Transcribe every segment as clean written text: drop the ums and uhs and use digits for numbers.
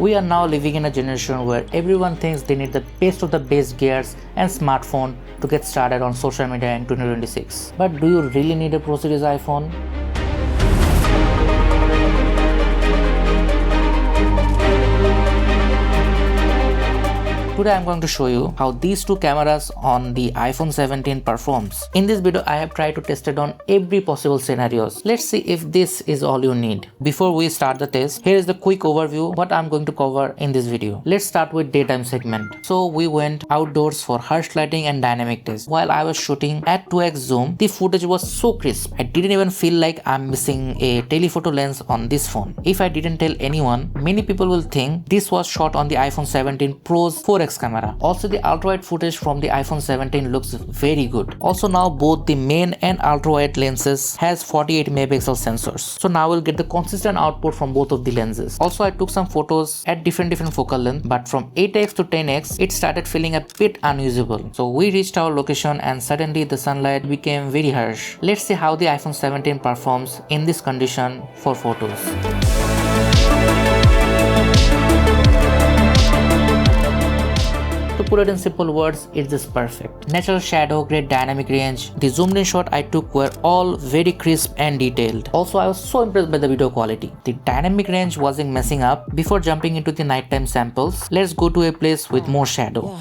We are now living in a generation where everyone thinks they need the best of the best gears and smartphone to get started on social media in 2026. But do you really need a Pro Series iPhone? Today I am going to show you how these two cameras on the iPhone 17 performs. In this video I have tried to test it on every possible scenarios. Let's see if this is all you need. Before we start the test, here is the quick overview what I am going to cover in this video. Let's start with daytime segment. So we went outdoors for harsh lighting and dynamic test. While I was shooting at 2x zoom, the footage was so crisp. I didn't even feel like I'm missing a telephoto lens on this phone. If I didn't tell anyone, many people will think this was shot on the iPhone 17 Pro's 4x camera. Also, the ultra-wide footage from the iPhone 17 looks very good. Also, now both the main and ultra-wide lenses has 48 megapixel sensors. So now we'll get the consistent output from both of the lenses. Also, I took some photos at different focal length, but from 8x to 10x, it started feeling a bit unusable. So we reached our location and suddenly the sunlight became very harsh. Let's see how the iPhone 17 performs in this condition for photos. To put it in simple words, it's just perfect. Natural shadow, great dynamic range. The zoomed in shot I took were all very crisp and detailed. Also, I was so impressed by the video quality. The dynamic range wasn't messing up. Before jumping into the nighttime samples, let's go to a place with more shadow.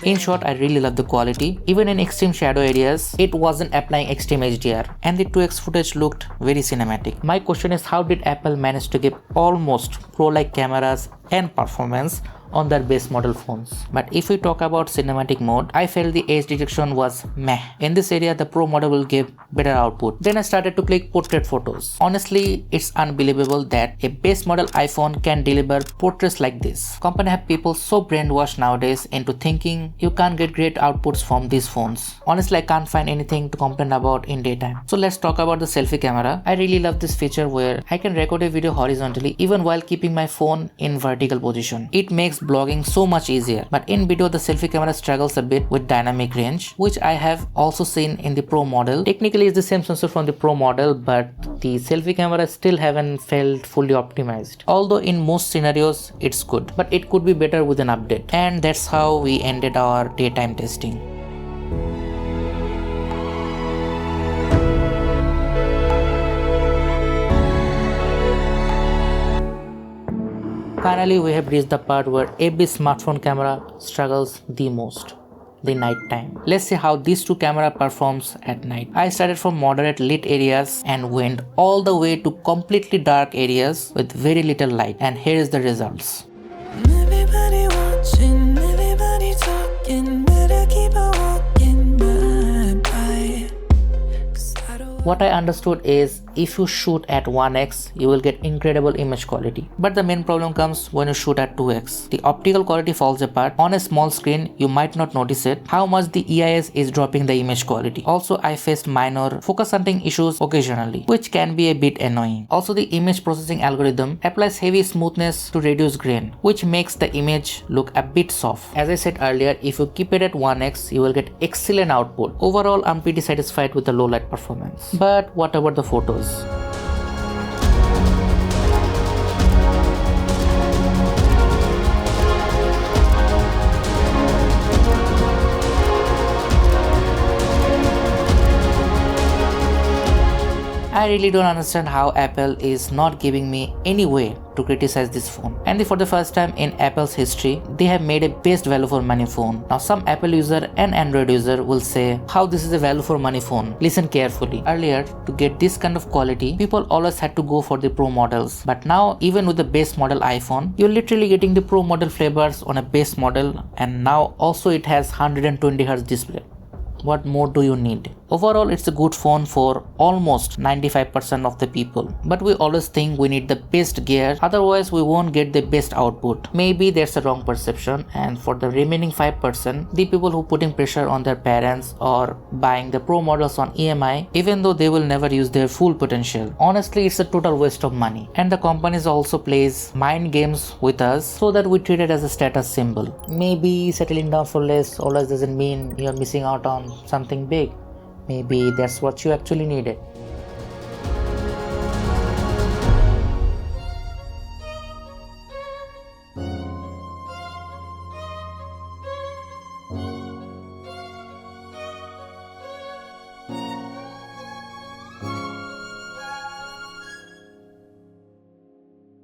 In short, I really love the quality. Even in extreme shadow areas, it wasn't applying extreme HDR, and the 2x footage looked very cinematic. My question is, how did Apple manage to give almost pro-like cameras and performance on their base model phones? But if we talk about cinematic mode, I felt the edge detection was meh. In this area, the Pro model will give better output. Then I started to click portrait photos. Honestly, it's unbelievable that a base model iPhone can deliver portraits like this. Company have people so brainwashed nowadays into thinking you can't get great outputs from these phones. Honestly, I can't find anything to complain about in daytime. So let's talk about the selfie camera. I really love this feature where I can record a video horizontally even while keeping my phone in vertical position. It makes blogging so much easier. But in video, the selfie camera struggles a bit with dynamic range, which I have also seen in the Pro model. Technically, it's the same sensor from the Pro model, but the selfie camera still haven't felt fully optimized. Although in most scenarios, it's good, but it could be better with an update. And that's how we ended our daytime testing. Finally, we have reached the part where every smartphone camera struggles the most, the night time. Let's see how these two camera performs at night. I started from moderate lit areas and went all the way to completely dark areas with very little light, and here is the results. Everybody watching, everybody talking, better keep on walking by. What I understood is if you shoot at 1x, you will get incredible image quality. But the main problem comes when you shoot at 2x. The optical quality falls apart. On a small screen, you might not notice it, how much the EIS is dropping the image quality. Also, I faced minor focus hunting issues occasionally, which can be a bit annoying. Also, the image processing algorithm applies heavy smoothness to reduce grain, which makes the image look a bit soft. As I said earlier, if you keep it at 1x, you will get excellent output. Overall, I'm pretty satisfied with the low light performance. But what about the photos? I really don't understand how Apple is not giving me any way to criticize this phone. And for the first time in Apple's history, they have made a best value for money phone. Now some Apple user and Android user will say how this is a value for money phone. Listen carefully. Earlier, to get this kind of quality, people always had to go for the Pro models. But now, even with the base model iPhone, you're literally getting the Pro model flavors on a base model, and now also it has 120Hz display. What more do you need? Overall, it's a good phone for almost 95% of the people. But we always think we need the best gear, otherwise we won't get the best output. Maybe that's a wrong perception, and for the remaining 5%, the people who putting pressure on their parents or buying the Pro models on EMI, even though they will never use their full potential. Honestly, it's a total waste of money. And the companies also plays mind games with us so that we treat it as a status symbol. Maybe settling down for less always doesn't mean you're missing out on something big. Maybe that's what you actually needed.